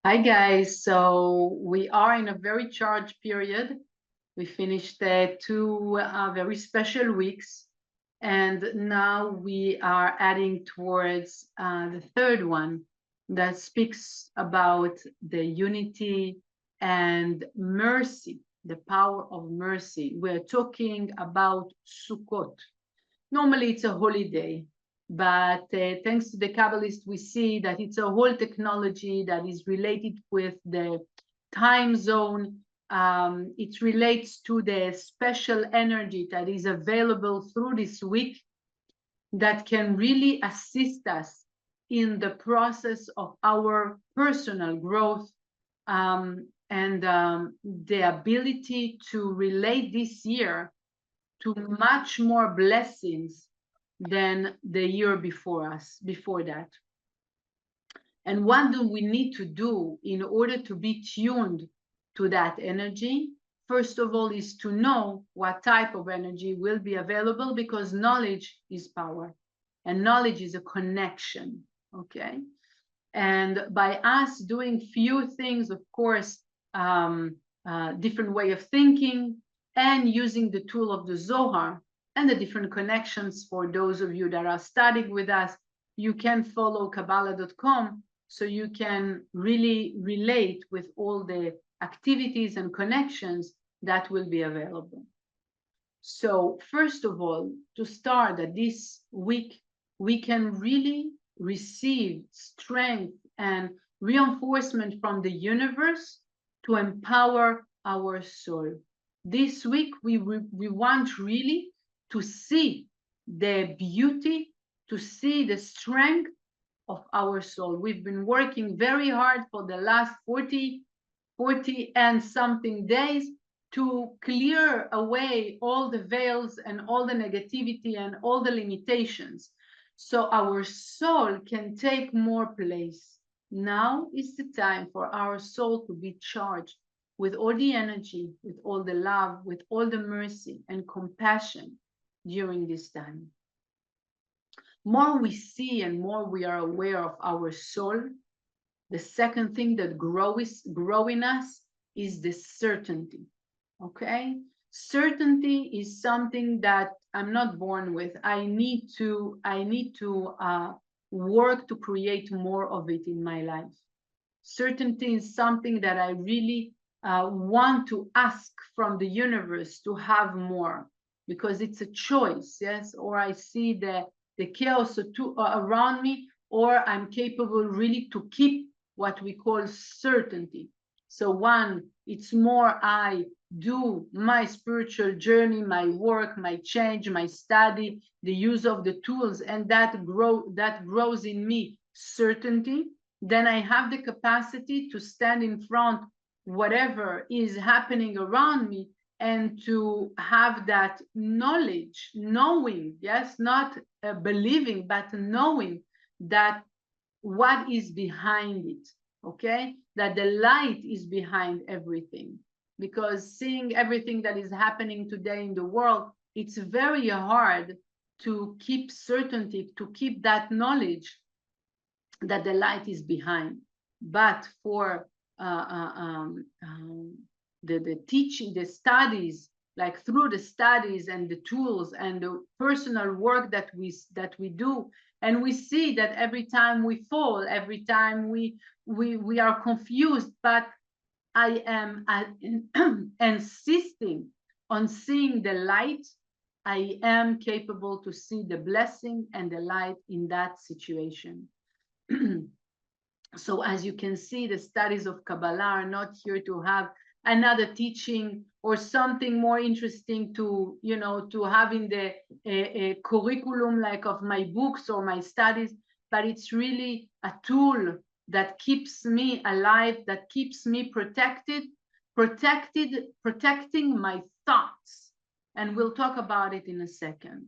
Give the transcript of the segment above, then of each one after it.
Hi guys, so we are in a very charged period. We finished two very special weeks, and now we are adding towards the third one that speaks about the unity and mercy, the power of mercy. We're talking about Sukkot. Normally it's a holiday, but thanks to the Kabbalist, we see that it's a whole technology that is related with the time zone. It relates to the special energy that is available through this week that can really assist us in the process of our personal growth, and the ability to relate this year to much more blessings than the year before that. And what do we need to do in order to be tuned to that energy? First of all, is to know what type of energy will be available, because knowledge is power and knowledge is a connection. Okay. And by us doing few things, of course, different way of thinking, and using the tool of the Zohar and the different connections, for those of you that are studying with us, you can follow Kabbalah.com, so you can really relate with all the activities and connections that will be available. So first of all, to start that this week, we can really receive strength and reinforcement from the universe to empower our soul. This week, we want really to see the beauty, to see the strength of our soul. We've been working very hard for the last 40 and something days to clear away all the veils and all the negativity and all the limitations, so our soul can take more place. Now is the time for our soul to be charged with all the energy, with all the love, with all the mercy and compassion during this time. More we see and more we are aware of our soul, the second thing that grows in us is the certainty. Okay? Certainty is something that I'm not born with. I need to work to create more of it in my life. Certainty is something that I really want to ask from the universe to have more, because it's a choice, yes? Or I see the chaos around me, or I'm capable really to keep what we call certainty. So one, it's more I do my spiritual journey, my work, my change, my study, the use of the tools, and that grows in me certainty. Then I have the capacity to stand in front whatever is happening around me, and to have that knowledge, knowing, yes, not believing, but knowing that what is behind it, okay? That the light is behind everything. Because seeing everything that is happening today in the world, it's very hard to keep certainty, to keep that knowledge that the light is behind. But for the teaching, the studies, like through the studies and the tools and the personal work that we do, and we see that every time we fall, every time we are confused, but I am insisting on seeing the light. I am capable to see the blessing and the light in that situation. So as you can see, the studies of Kabbalah are not here to have another teaching or something more interesting to, you know, to have in the curriculum like of my books or my studies, but it's really a tool that keeps me alive, that keeps me protecting my thoughts. And we'll talk about it in a second.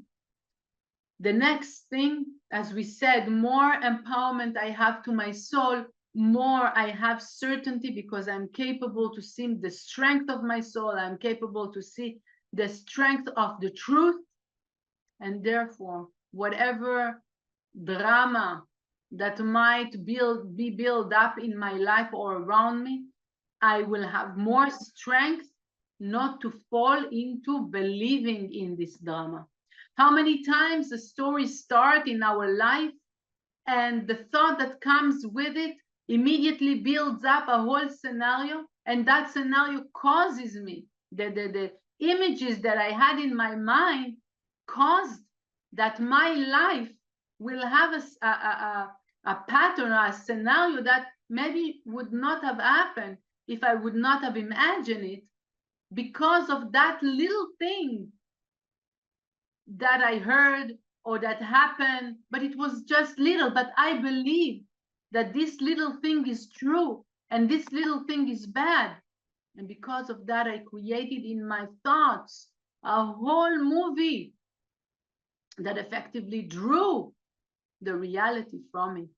The next thing, as we said, more empowerment I have to my soul, more I have certainty, because I'm capable to see the strength of my soul. I'm capable to see the strength of the truth. And therefore, whatever drama that might be built up in my life or around me, I will have more strength not to fall into believing in this drama. How many times the stories start in our life and the thought that comes with it immediately builds up a whole scenario, and that scenario causes me, the images that I had in my mind caused that my life will have a pattern or a scenario that maybe would not have happened if I would not have imagined it, because of that little thing that I heard or that happened, but it was just little. But I believe that this little thing is true and this little thing is bad. And because of that, I created in my thoughts a whole movie that effectively drew the reality from it.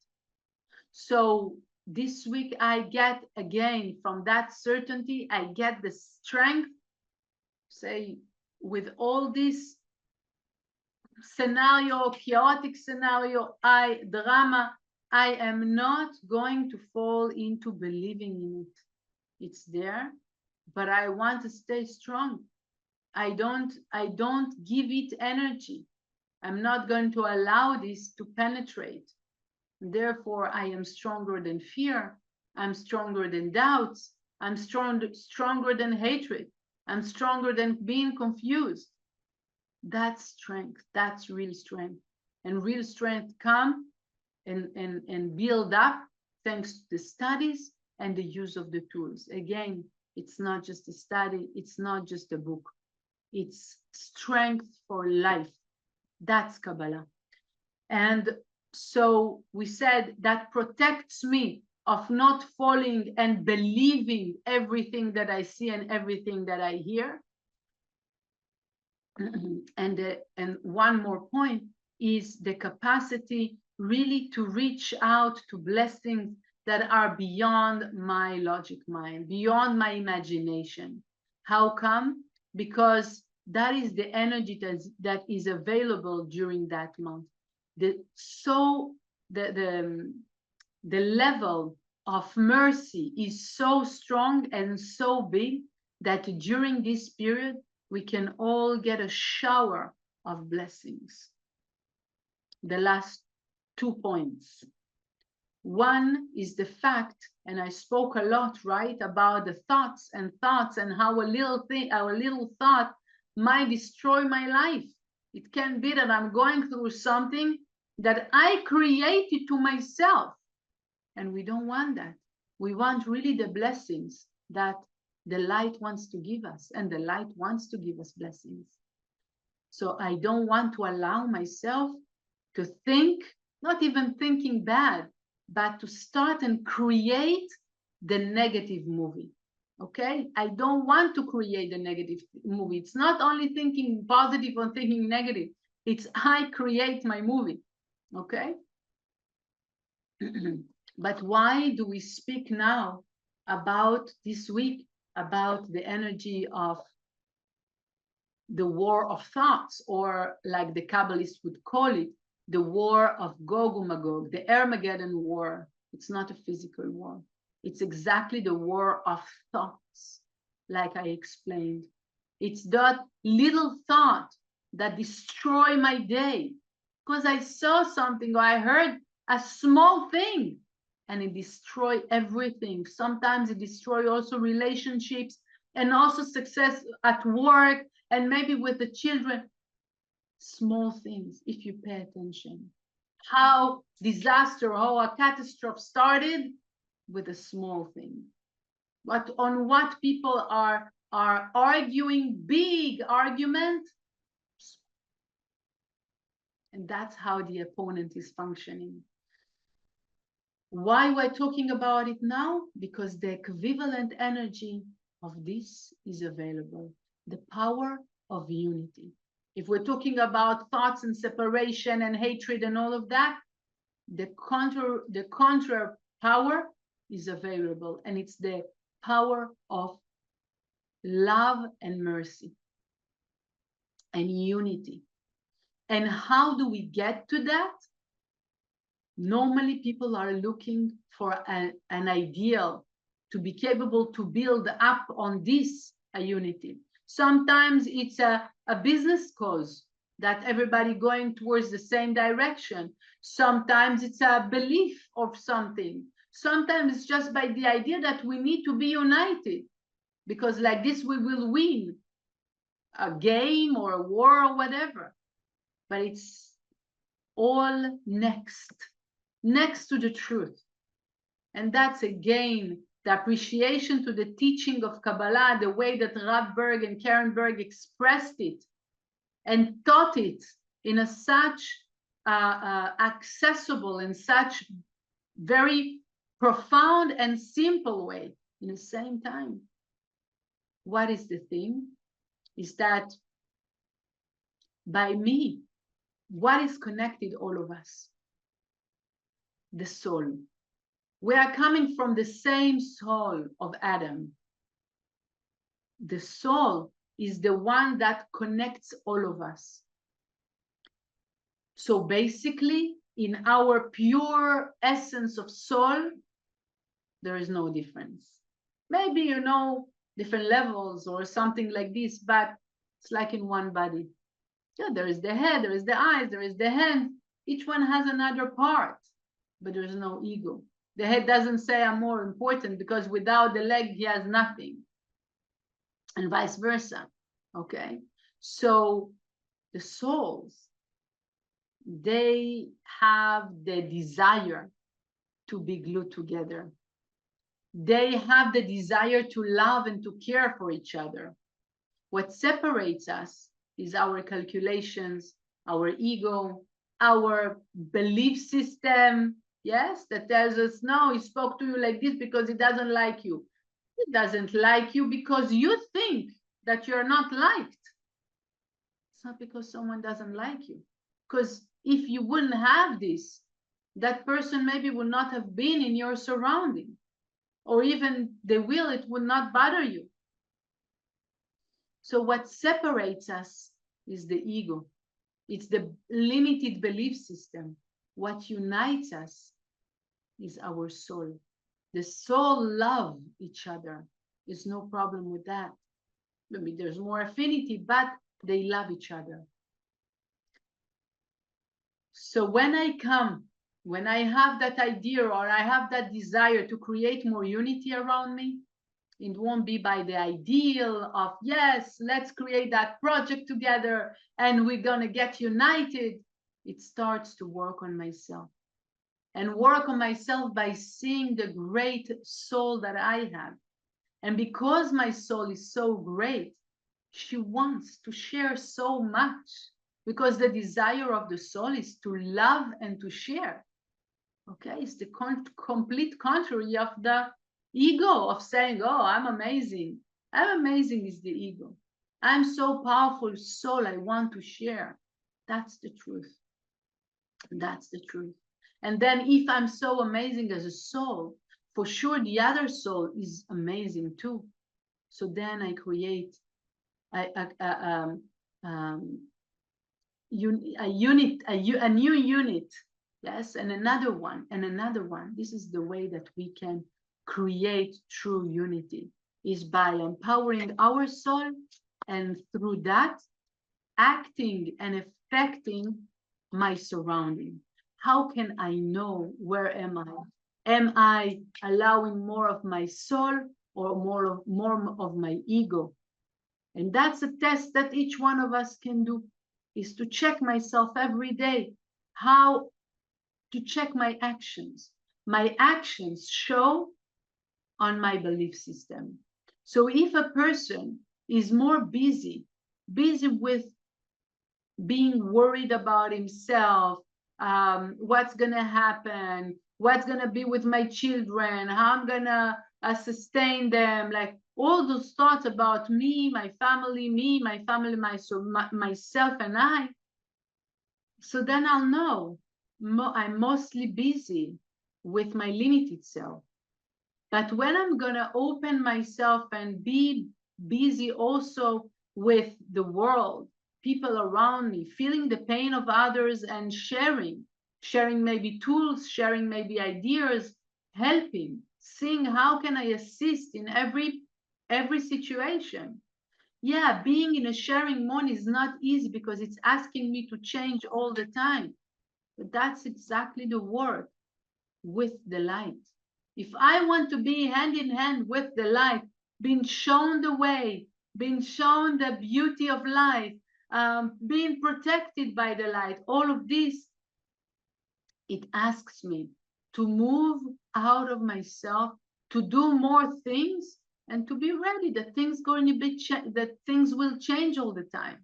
So this week, I get again from that certainty, I get the strength, say, with all this scenario, chaotic scenario, drama, I am not going to fall into believing in it. It's there, but I want to stay strong. I don't give it energy. I'm not going to allow this to penetrate. Therefore, I am stronger than fear. I'm stronger than doubts. I'm stronger than hatred. I'm stronger than being confused. That's strength. That's real strength. And real strength come and build up thanks to the studies and the use of the tools. Again, it's not just a study. It's not just a book. It's strength for life. That's Kabbalah. And so we said that protects me of not falling and believing everything that I see and everything that I hear. And one more point is the capacity really to reach out to blessings that are beyond my logic mind, beyond my imagination. How come? Because that is the energy that is available during that month. The level of mercy is so strong and so big that during this period, we can all get a shower of blessings. The last 2 points. One is the fact, and I spoke a lot, right, about the thoughts and how a little thought might destroy my life. It can be that I'm going through something that I created to myself, and we don't want that. We want really the blessings that the light wants to give us, and the light wants to give us blessings. So I don't want to allow myself to think, not even thinking bad, but to start and create the negative movie. Okay? I don't want to create the negative movie. It's not only thinking positive or thinking negative. It's I create my movie. Okay? But why do we speak now about this week, about the energy of the war of thoughts, or like the Kabbalists would call it, the war of Gog and Magog, the Armageddon war? It's not a physical war. It's exactly the war of thoughts, like I explained. It's that little thought that destroy my day because I saw something or I heard a small thing and it destroy everything. Sometimes it destroy also relationships and also success at work and maybe with the children. Small things, if you pay attention. How disaster, how a catastrophe started with a small thing. But on what people are arguing, big argument, and that's how the opponent is functioning. Why we're talking about it now? Because the equivalent energy of this is available, the power of unity. If we're talking about thoughts and separation and hatred and all of that, the contra power is available, and it's the power of love and mercy and unity. And how do we get to that? Normally, people are looking for an ideal to be capable to build up on this a unity. Sometimes it's a business cause that everybody going towards the same direction. Sometimes it's a belief of something. Sometimes it's just by the idea that we need to be united, because like this we will win a game or a war or whatever. But it's all next to the truth. And that's again the appreciation to the teaching of Kabbalah, the way that Rav Berg and Karen Berg expressed it and taught it in a such accessible and such very profound and simple way in the same time. What is the thing? Is that by me, what is connected all of us? The soul. We are coming from the same soul of Adam. The soul is the one that connects all of us. So basically, in our pure essence of soul, there is no difference. Maybe, you know, different levels or something like this, but it's like in one body. Yeah, there is the head, there is the eyes, there is the hand. Each one has another part, but there is no ego. The head doesn't say I'm more important, because without the leg, he has nothing. And vice versa, okay? So the souls, they have the desire to be glued together. They have the desire to love and to care for each other. What separates us is our calculations, our ego, our belief system, yes, that tells us, no, he spoke to you like this because he doesn't like you. He doesn't like you because you think that you're not liked. It's not because someone doesn't like you. Because if you wouldn't have this, that person maybe would not have been in your surrounding. Or even they will, it would not bother you. So what separates us is the ego. It's the limited belief system. What unites us is our soul. The soul love each other. There's no problem with that. Maybe there's more affinity, but they love each other. So when I have that idea or I have that desire to create more unity around me, it won't be by the ideal of, yes, let's create that project together and we're going to get united. It starts to work on myself. And work on myself by seeing the great soul that I have. And because my soul is so great, she wants to share so much, because the desire of the soul is to love and to share. Okay, it's the complete contrary of the ego of saying, oh, I'm amazing. I'm amazing is the ego. I'm so powerful soul, I want to share. That's the truth. That's the truth. And then if I'm so amazing as a soul, for sure the other soul is amazing too. So then I create a new unit, yes, and another one, and another one. This is the way that we can create true unity, is by empowering our soul, and through that, acting and affecting my surrounding. How can I know where am I? Am I allowing more of my soul or more of my ego? And that's a test that each one of us can do, is to check myself every day. How to check my actions. My actions show on my belief system. So if a person is more busy with being worried about himself, what's gonna happen, what's gonna be with my children, how I'm gonna sustain them, like all those thoughts about me, my family, myself and I. So then I'll know I'm mostly busy with my limited self. But when I'm gonna open myself and be busy also with the world, people around me, feeling the pain of others and sharing, sharing maybe tools, sharing maybe ideas, helping, seeing how can I assist in every situation. Yeah, being in a sharing mode is not easy because it's asking me to change all the time. But that's exactly the work with the light. If I want to be hand in hand with the light, being shown the way, being shown the beauty of life, being protected by the light, all of this, it asks me to move out of myself, to do more things, and to be ready that things going to be that things will change all the time.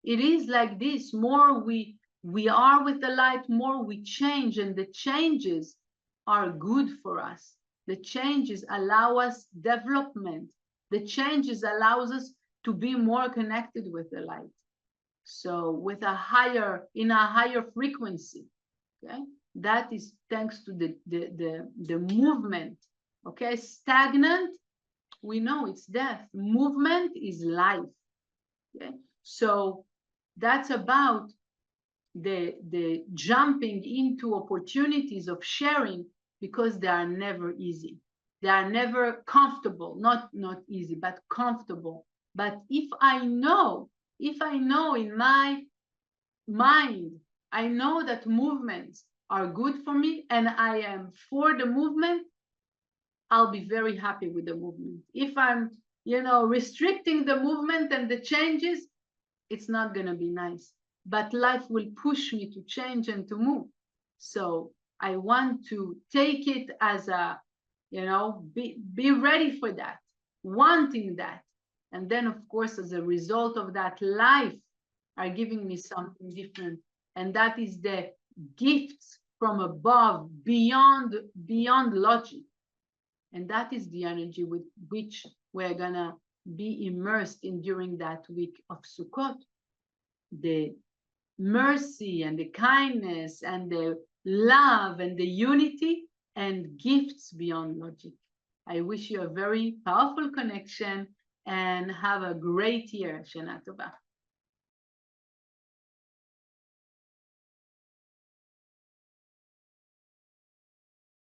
It is like this: more we are with the light, more we change, and the changes are good for us. The changes allow us development. The changes allows us to be more connected with the light. So with a higher, in a higher frequency. Okay, that is thanks to the movement. Okay, stagnant, we know it's death. Movement is life. Okay, so that's about the jumping into opportunities of sharing, because they are never easy. They are never comfortable, not easy, but comfortable. But if I know in my mind, I know that movements are good for me and I am for the movement, I'll be very happy with the movement. If I'm, restricting the movement and the changes, it's not going to be nice. But life will push me to change and to move. So I want to take it as a, be ready for that, wanting that. And then, of course, as a result of that, life are giving me something different. And that is the gifts from above, beyond logic. And that is the energy with which we're going to be immersed in during that week of Sukkot. The mercy and the kindness and the love and the unity and gifts beyond logic. I wish you a very powerful connection and have a great year. Shana Tova.